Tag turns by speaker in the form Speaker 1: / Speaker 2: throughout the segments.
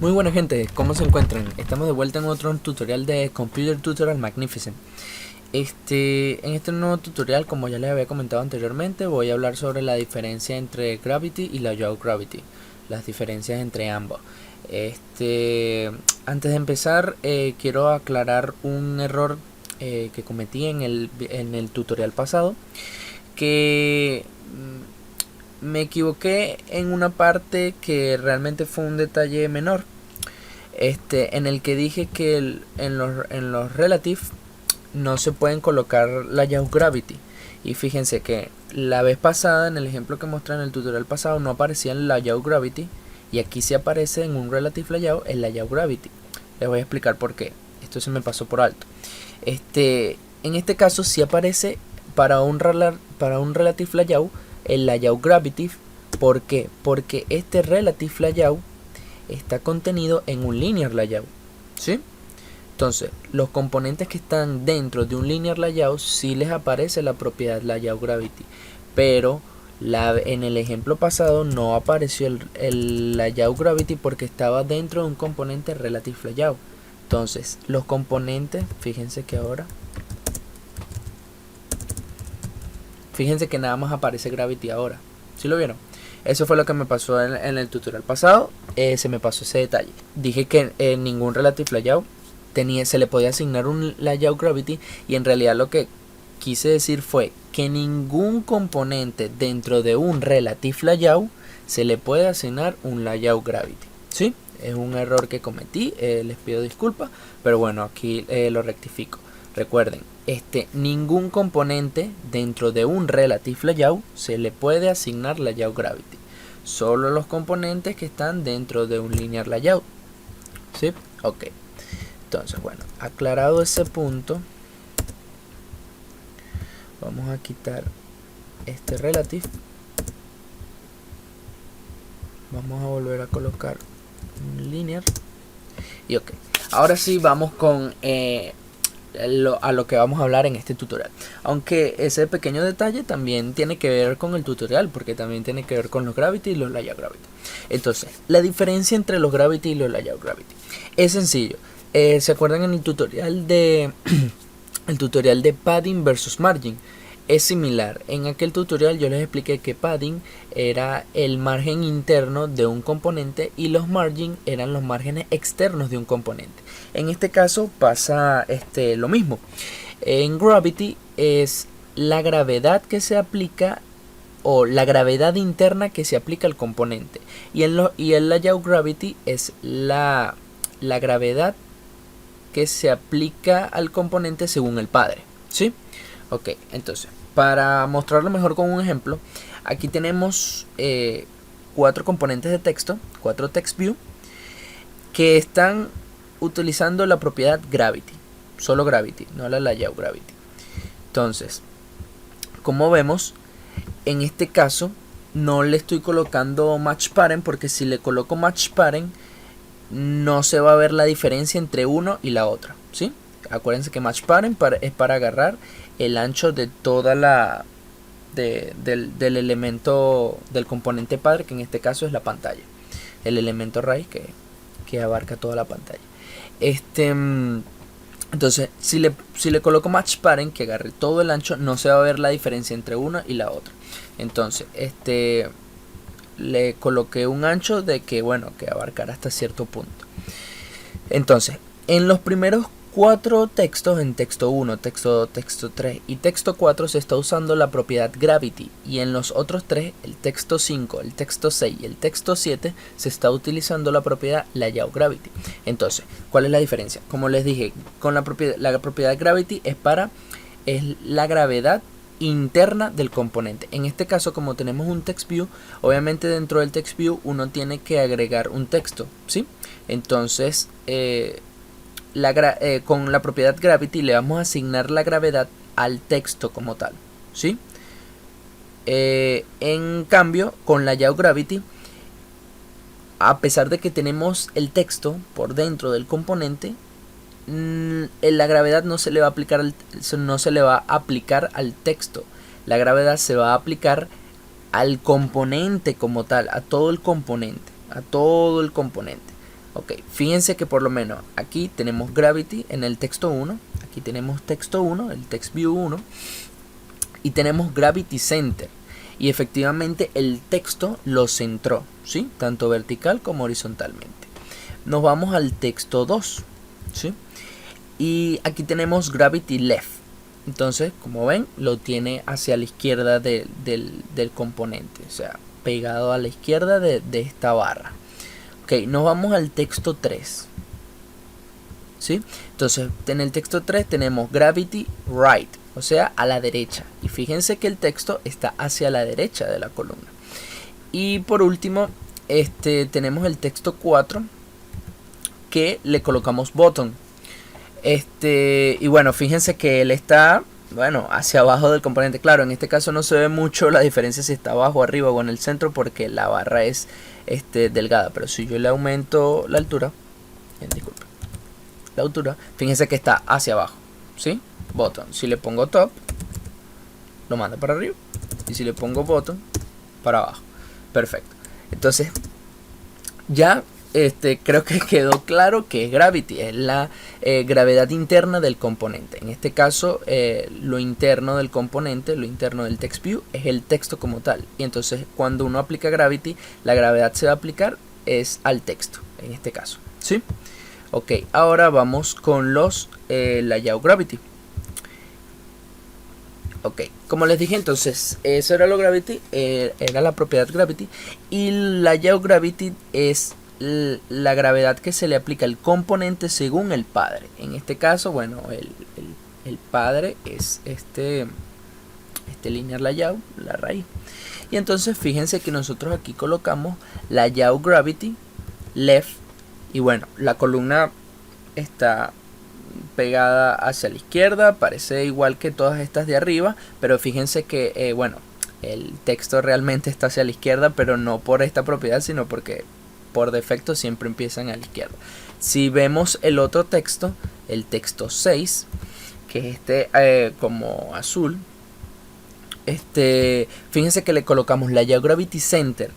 Speaker 1: Muy buena gente, ¿cómo se encuentran? Estamos de vuelta en otro tutorial de Computer Tutorial Magnificent. En este nuevo tutorial, como ya les había comentado anteriormente, voy a hablar sobre la diferencia entre Gravity y Layout Gravity, las diferencias entre ambos. Antes de empezar, quiero aclarar un error que cometí en el tutorial pasado, que me equivoqué en una parte que realmente fue un detalle menor, en el que dije que en los relative no se pueden colocar layout gravity, y fíjense que la vez pasada, en el ejemplo que mostré en el tutorial pasado, no aparecía el layout gravity, y aquí sí aparece en un relative layout el layout gravity. Les voy a explicar por qué, esto se me pasó por alto. En este caso sí aparece para un relative layout el layout gravity. ¿Por qué? Porque este relative layout está contenido en un linear layout, ¿sí? Entonces, los componentes que están dentro de un linear layout sí les aparece la propiedad layout gravity, pero en el ejemplo pasado no apareció el layout gravity porque estaba dentro de un componente relative layout. Entonces, los componentes, fíjense que nada más aparece gravity ahora. ¿Sí lo vieron? Eso fue lo que me pasó en el tutorial pasado. Se me pasó ese detalle. Dije que en ningún relative layout se le podía asignar un layout gravity, y en realidad lo que quise decir fue que ningún componente dentro de un relative layout se le puede asignar un layout gravity, ¿sí? Es un error que cometí, les pido disculpas, pero bueno, aquí lo rectifico. Recuerden, ningún componente dentro de un relative layout se le puede asignar layout gravity, solo los componentes que están dentro de un linear layout, ¿sí? Ok, entonces bueno, aclarado ese punto, vamos a quitar este relative, vamos a volver a colocar un linear, y ok, ahora sí vamos con a lo que vamos a hablar en este tutorial, aunque ese pequeño detalle también tiene que ver con el tutorial, porque también tiene que ver con los gravity y los layout gravity. Entonces, la diferencia entre los gravity y los layout gravity es sencillo. ¿Se acuerdan en el tutorial de el tutorial de padding versus margin? Es similar. En aquel tutorial yo les expliqué que padding era el margen interno de un componente y los margin eran los márgenes externos de un componente. En este caso pasa lo mismo. En gravity es la gravedad que se aplica, o la gravedad interna que se aplica al componente, y el layout gravity es la gravedad que se aplica al componente según el padre, ¿sí? Ok, entonces, para mostrarlo mejor con un ejemplo, aquí tenemos 4 componentes de texto, 4 text view, que están utilizando la propiedad gravity, solo gravity, no la layout gravity. Entonces, como vemos, en este caso no le estoy colocando match parent, porque si le coloco match parent no se va a ver la diferencia entre uno y la otra, ¿sí? Acuérdense que match parent es para agarrar el ancho de toda del elemento del componente padre, que en este caso es la pantalla, el elemento raíz que abarca toda la pantalla. Entonces, si le coloco match parent, que agarre todo el ancho, no se va a ver la diferencia entre una y la otra. Entonces, le coloqué un ancho de que, bueno, que abarcará hasta cierto punto. Entonces, en los primeros 4 textos, en texto 1, texto 2, texto 3 y texto 4, se está usando la propiedad gravity, y en los otros 3, el texto 5, el texto 6 y el texto 7, se está utilizando la propiedad layout gravity. Entonces, ¿cuál es la diferencia? Como les dije, con la propiedad gravity es la gravedad interna del componente. En este caso, como tenemos un text view, obviamente dentro del text view uno tiene que agregar un texto, ¿sí? Entonces, con la propiedad gravity le vamos a asignar la gravedad al texto como tal, ¿sí? En cambio, con la layout gravity, a pesar de que tenemos el texto por dentro del componente, la gravedad no se le va a aplicar al texto. La gravedad se va a aplicar al componente como tal, a todo el componente. Ok, fíjense que por lo menos aquí tenemos Gravity en el texto 1, aquí tenemos texto 1, el text view 1, y tenemos Gravity Center. Y efectivamente el texto lo centró, ¿sí? Tanto vertical como horizontalmente. Nos vamos al texto 2, ¿sí? Y aquí tenemos Gravity Left. Entonces, como ven, lo tiene hacia la izquierda del componente, o sea, pegado a la izquierda de esta barra. Ok, nos vamos al texto 3, ¿sí? Entonces, en el texto 3 tenemos Gravity Right, o sea, a la derecha. Y fíjense que el texto está hacia la derecha de la columna. Y por último, tenemos el texto 4, que le colocamos Bottom. Y bueno, fíjense que él está, bueno, hacia abajo del componente. Claro, en este caso no se ve mucho la diferencia si está abajo, arriba o en el centro, porque la barra es delgada. Pero si yo le aumento la altura, disculpen, la altura, fíjense que está hacia abajo, ¿sí? Bottom. Si le pongo top, lo manda para arriba. Y si le pongo bottom, para abajo. Perfecto. Entonces, ya creo que quedó claro que Gravity es la gravedad interna del componente. En este caso, lo interno del componente, lo interno del text view, es el texto como tal. Y entonces, cuando uno aplica Gravity, la gravedad se va a aplicar es al texto, en este caso, ¿sí? Ok, ahora vamos con los layout Gravity. Ok, como les dije, entonces eso era lo Gravity, era la propiedad Gravity, y la layout Gravity es la gravedad que se le aplica al componente según el padre. En este caso, bueno, el padre es este linear layout, la raíz. Y entonces fíjense que nosotros aquí colocamos layout Gravity left, y bueno, la columna está pegada hacia la izquierda, parece igual que todas estas de arriba, pero fíjense que bueno, el texto realmente está hacia la izquierda, pero no por esta propiedad, sino porque por defecto siempre empiezan a la izquierda. Si vemos el otro texto, el texto 6, que es como azul, fíjense que le colocamos la Gravity Center,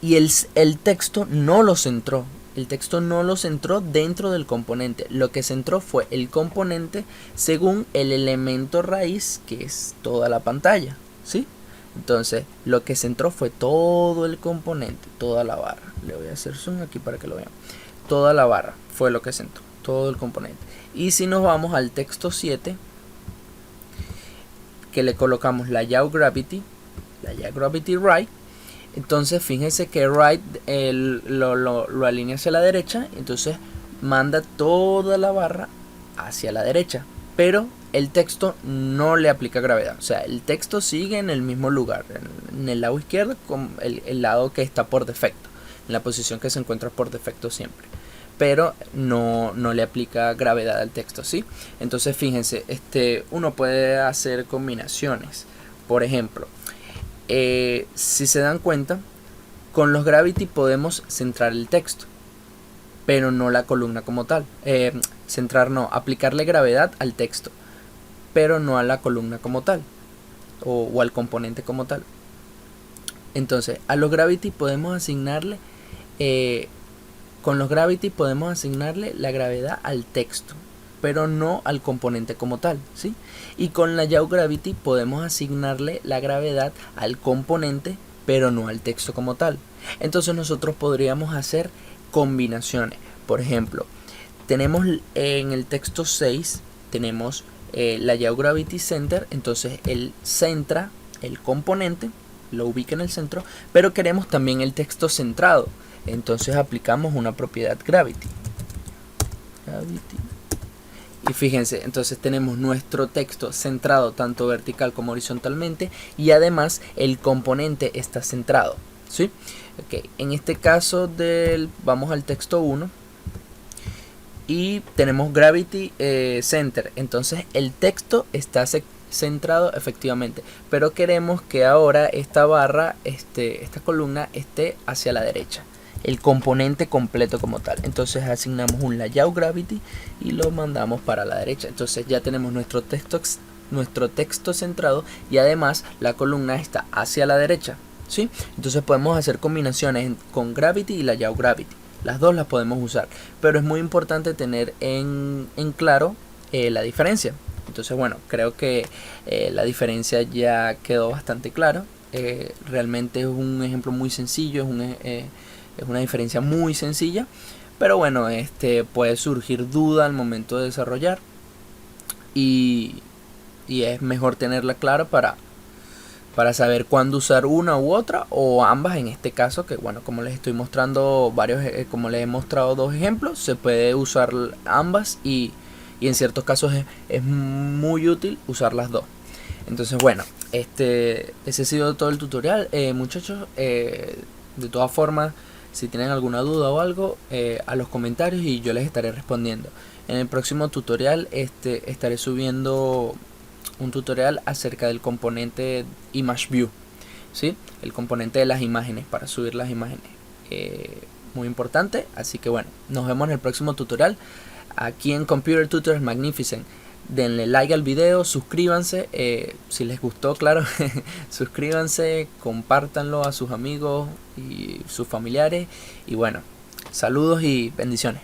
Speaker 1: y el texto no lo centró. El texto no lo centró dentro del componente. Lo que centró fue el componente según el elemento raíz, que es toda la pantalla, ¿sí? Entonces, lo que centró fue todo el componente, toda la barra. Le voy a hacer zoom aquí para que lo vean. Toda la barra fue lo que centró, todo el componente. Y si nos vamos al texto 7, que le colocamos la yaw Gravity Right, entonces fíjense que right lo alinea hacia la derecha, entonces manda toda la barra hacia la derecha, pero el texto no le aplica gravedad, o sea, el texto sigue en el mismo lugar, en el lado izquierdo, con el lado que está por defecto, en la posición que se encuentra por defecto siempre, pero no le aplica gravedad al texto, ¿sí? Entonces fíjense, uno puede hacer combinaciones. Por ejemplo, si se dan cuenta, con los Gravity podemos centrar el texto, pero no la columna como tal. Aplicarle gravedad al texto, pero no a la columna como tal, o al componente como tal. Entonces, a los Gravity podemos asignarle, con los Gravity podemos asignarle la gravedad al texto, pero no al componente como tal, ¿sí? Y con la yaw Gravity podemos asignarle la gravedad al componente, pero no al texto como tal. Entonces nosotros podríamos hacer combinaciones. Por ejemplo, tenemos en el texto 6, tenemos la yaw Gravity Center, entonces él centra el componente, lo ubica en el centro, pero queremos también el texto centrado. Entonces aplicamos una propiedad Gravity. Y fíjense, entonces tenemos nuestro texto centrado tanto vertical como horizontalmente, y además el componente está centrado, ¿sí? Okay. En este caso vamos al texto 1 y tenemos Gravity Center, entonces el texto está centrado efectivamente, pero queremos que ahora esta barra, esta columna esté hacia la derecha, el componente completo como tal. Entonces asignamos un layout Gravity y lo mandamos para la derecha. Entonces ya tenemos nuestro texto centrado, y además la columna está hacia la derecha, ¿sí? Entonces podemos hacer combinaciones con Gravity y layout Gravity. las dos las podemos usar, pero es muy importante tener en claro la diferencia. Entonces bueno, creo que la diferencia ya quedó bastante clara. Realmente es un ejemplo muy sencillo, es una diferencia muy sencilla, pero bueno, puede surgir duda al momento de desarrollar y, y es mejor tenerla clara para saber cuándo usar una u otra o ambas en este caso, que bueno, como les estoy mostrando como les he mostrado dos ejemplos, se puede usar ambas y en ciertos casos es muy útil usar las dos. Entonces bueno, ese ha sido todo el tutorial, muchachos. De todas formas, si tienen alguna duda o algo, a los comentarios y yo les estaré respondiendo. En el próximo tutorial estaré subiendo un tutorial acerca del componente ImageView, ¿sí? El componente de las imágenes, para subir las imágenes. Muy importante, así que bueno, nos vemos en el próximo tutorial aquí en Computer Tutors Magnificent. Denle like al video, suscríbanse, si les gustó, claro, suscríbanse, compártanlo a sus amigos y sus familiares, y bueno, saludos y bendiciones.